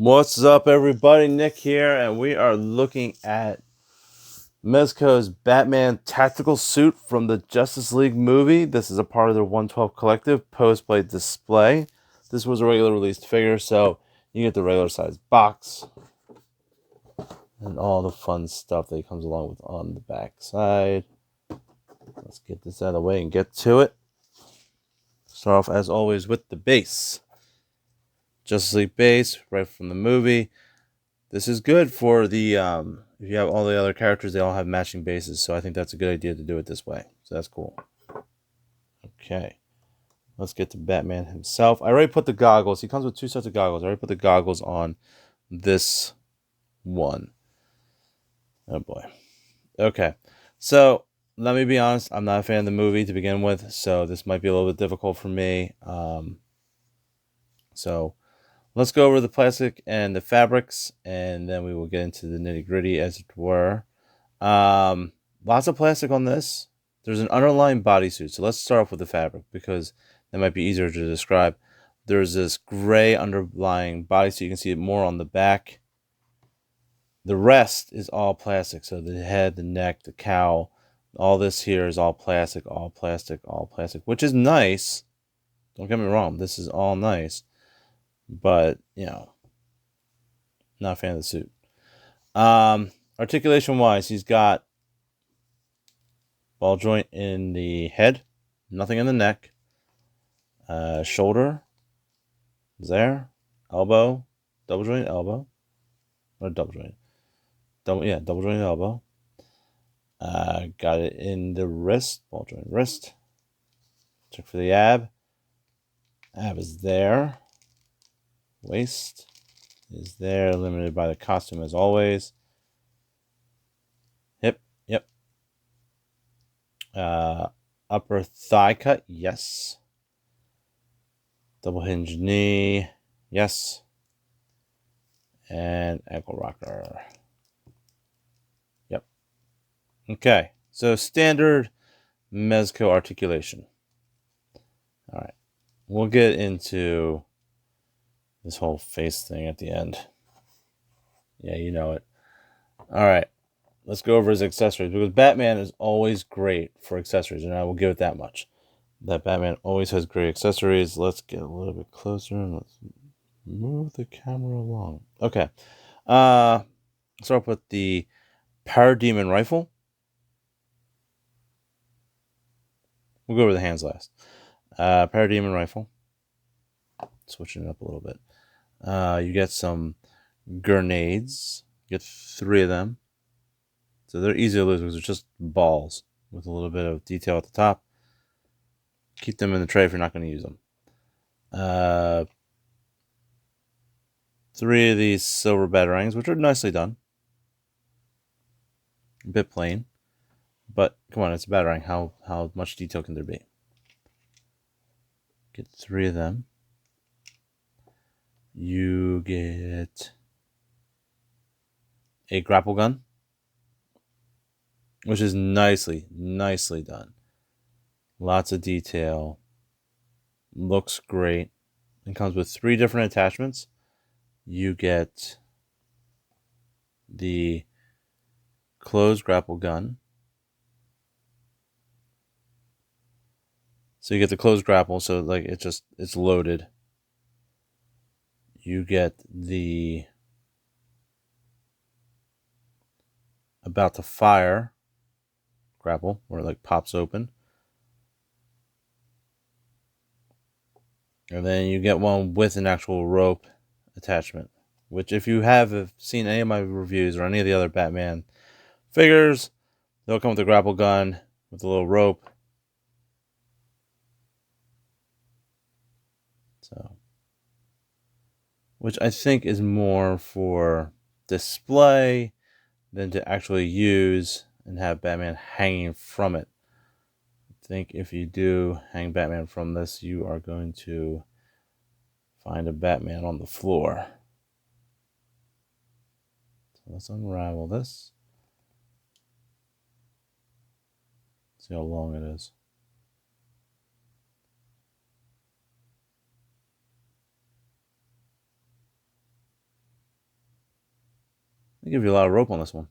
What's up, everybody? Nick here, and we are looking at Mezco's Batman Tactical Suit from the Justice League movie. This is a part of their 112 collective post-play display. This was a regular released figure, so you get the regular size box and all the fun stuff that comes along with on the back side. Let's get this out of the way and get to it. Start off, as always, with the base. Justice League base, right from the movie. This is good for the, if you have all the other characters, they all have matching bases. So I think that's a good idea to do it this way. So that's cool. Okay. Let's get to Batman himself. I already put the goggles. He comes with 2 sets of goggles. I already put the goggles on this one. Oh, boy. Okay. So let me be honest. I'm not a fan of the movie to begin with. So this might be a little bit difficult for me. So let's go over the plastic and the fabrics, and then we will get into the nitty-gritty, as it were. Lots of plastic on this. There's an underlying bodysuit, so let's start off with the fabric, because that might be easier to describe. There's this gray underlying bodysuit. You can see it more on the back. The rest is all plastic, so the head, the neck, the cowl, all this here is all plastic, all plastic, all plastic, which is nice. Don't get me wrong, this is all nice. But, you know, not a fan of the suit. Articulation-wise, he's got ball joint in the head, nothing in the neck. Shoulder is there. Elbow, double jointed elbow. Or double jointed. Double jointed elbow. Got it in the wrist, ball jointed wrist. Check for the ab. Ab is there. Waist is there, limited by the costume as always. Hip, yep. Upper thigh cut, yes. Double hinge knee, yes. And ankle rocker. Yep. Okay, so standard Mezco articulation. All right, we'll get into this whole face thing at the end. Yeah, you know it. All right, let's go over his accessories, because Batman is always great for accessories, and I will give it that much. That Batman always has great accessories. Let's get a little bit closer and let's move the camera along. Okay. Start off with the Parademon rifle. We'll go over the hands last. Parademon rifle. Switching it up a little bit. You get some grenades. You get 3 of them. So they're easy to lose because they're just balls with a little bit of detail at the top. Keep them in the tray if you're not going to use them. 3 of these silver Batarangs, which are nicely done. A bit plain. But come on, it's a Batarang. How much detail can there be? Get 3 of them. You get a Grapple Gun, which is nicely done. Lots of detail. Looks great. And comes with 3 different attachments. You get the closed Grapple Gun. So you get the closed grapple, so like it's loaded. You get the about to fire grapple, where it like pops open. And then you get one with an actual rope attachment, which if you have seen any of my reviews or any of the other Batman figures, they'll come with a grapple gun with a little rope. So, which I think is more for display than to actually use and have Batman hanging from it. I think if you do hang Batman from this, you are going to find a Batman on the floor. So let's unravel this. See how long it is. They give you a lot of rope on this one.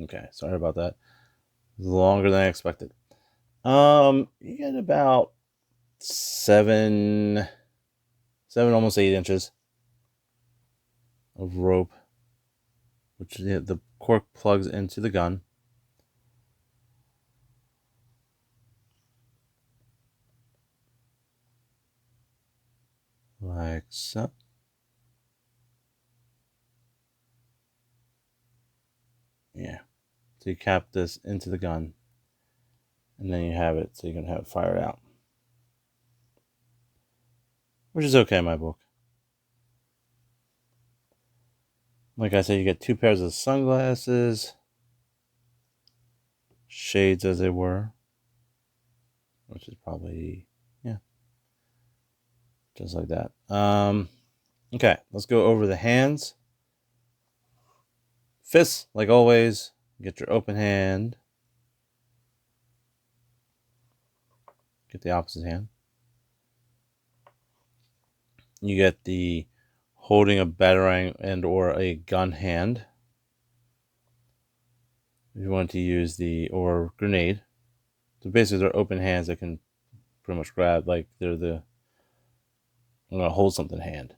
Okay, sorry about that. Longer than I expected. You get about 7, almost 8 inches of rope, which the cork plugs into the gun. Like so. Yeah. So you cap this into the gun, and then you have it so you can have it fired out. Which is okay in my book. Like I said, you get 2 pairs of sunglasses. Shades as they were. Which is probably, yeah. Just like that. Okay, let's go over the hands. Fists, like always. Get your open hand. Get the opposite hand. You get the holding a batarang and or a gun hand. If you want to use or grenade. So basically they're open hands that can pretty much grab, like they're the I'm gonna hold something hand.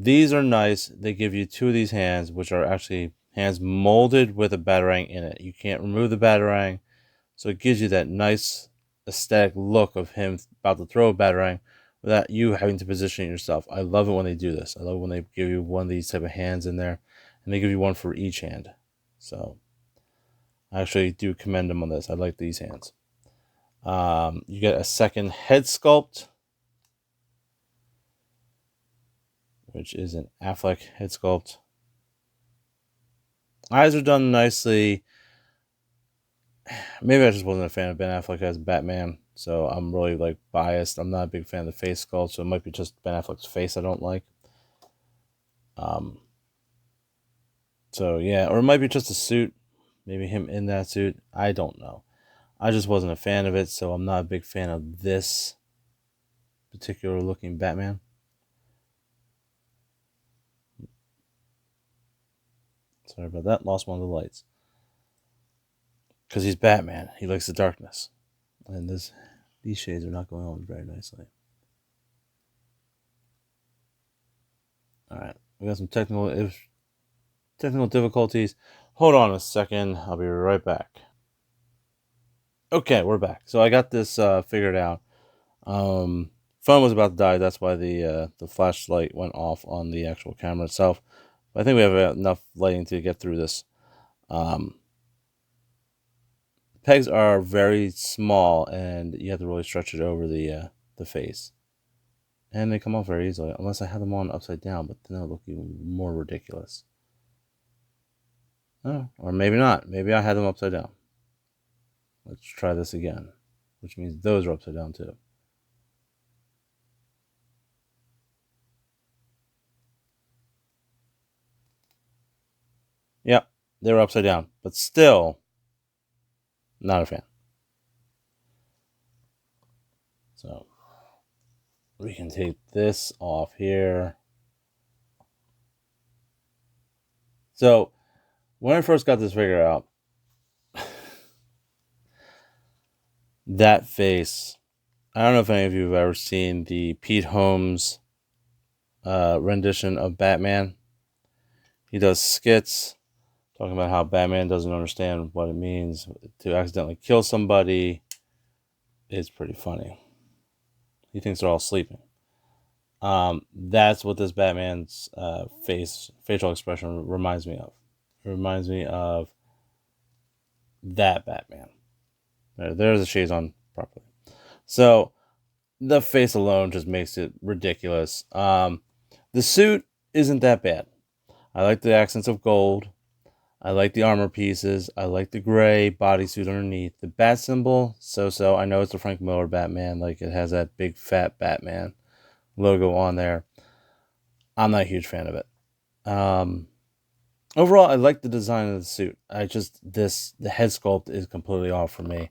These are nice. They give you 2 of these hands, which are actually hands molded with a batarang in it. You can't remove the batarang, so it gives you that nice aesthetic look of him about to throw a batarang without you having to position yourself. I love it when they do this. I love when they give you one of these type of hands in there, and they give you one for each hand. So I actually do commend them on this. I like these hands. You get a second head sculpt, which is an Affleck head sculpt. Eyes are done nicely. Maybe I just wasn't a fan of Ben Affleck as Batman, so I'm really like biased. I'm not a big fan of the face sculpt, so it might be just Ben Affleck's face I don't like. So yeah, or it might be just a suit. Maybe him in that suit. I don't know. I just wasn't a fan of it, so I'm not a big fan of this particular looking Batman. Sorry about that. Lost one of the lights. Because he's Batman. He likes the darkness. And these shades are not going on very nicely. Alright. We got some technical difficulties. Hold on a second. I'll be right back. Okay, we're back. So I got this figured out. Phone was about to die. That's why the flashlight went off on the actual camera itself. But I think we have enough lighting to get through this. Pegs are very small, and you have to really stretch it over the face. And they come off very easily, unless I have them on upside down, but then they'll look even more ridiculous. Oh, or maybe not. Maybe I had them upside down. Let's try this again, which means those are upside down too. Yep, they were upside down, but still not a fan. So we can take this off here. So when I first got this figured out, that face, I don't know if any of you have ever seen the Pete Holmes rendition of Batman. He does skits talking about how Batman doesn't understand what it means to accidentally kill somebody. It's pretty funny. He thinks they're all sleeping. That's what this Batman's facial expression reminds me of. It reminds me of that Batman. There's the shades on properly. So the face alone just makes it ridiculous. The suit isn't that bad. I like the accents of gold. I like the armor pieces. I like the gray bodysuit underneath. The bat symbol, so. I know it's the Frank Miller Batman. Like, it has that big fat Batman logo on there. I'm not a huge fan of it. Overall, I like the design of the suit. The head sculpt is completely off for me.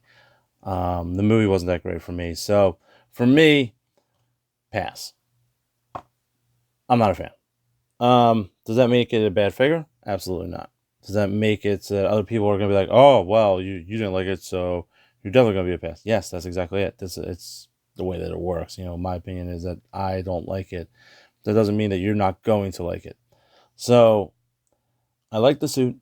The movie wasn't that great for me. So For me, pass. I'm not a fan. Does that make it a bad figure? Absolutely not. Does that make it so that other people are going to be like, oh, well, you didn't like it, so you're definitely going to be a pass? Yes, that's exactly it. It's the way that it works. My opinion is that I don't like it. That doesn't mean that you're not going to like it. So I like the suit,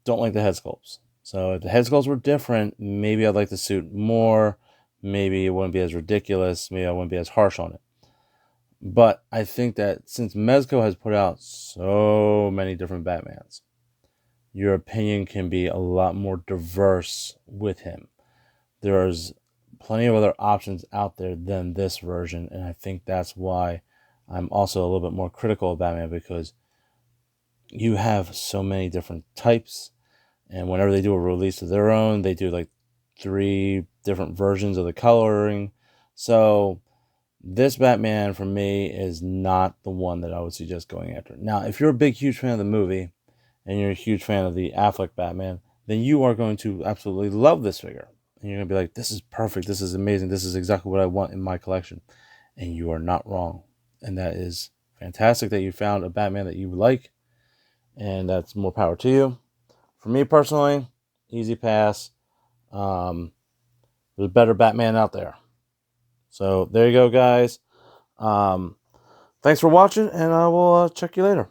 don't like the head sculpts. So if the head sculpts were different, maybe I'd like the suit more. Maybe it wouldn't be as ridiculous. Maybe I wouldn't be as harsh on it. But I think that since Mezco has put out so many different Batmans, your opinion can be a lot more diverse with him. There's plenty of other options out there than this version, and I think that's why I'm also a little bit more critical of Batman, because you have so many different types, and whenever they do a release of their own, they do like 3 different versions of the coloring. So this Batman for me is not the one that I would suggest going after. Now, if you're a big, huge fan of the movie and you're a huge fan of the Affleck Batman, then you are going to absolutely love this figure. And you're going to be like, this is perfect. This is amazing. This is exactly what I want in my collection. And you are not wrong. And that is fantastic that you found a Batman that you like. And that's more power to you. For me personally, easy pass. There's a better Batman out there. So there you go, guys. Thanks for watching, and I will check you later.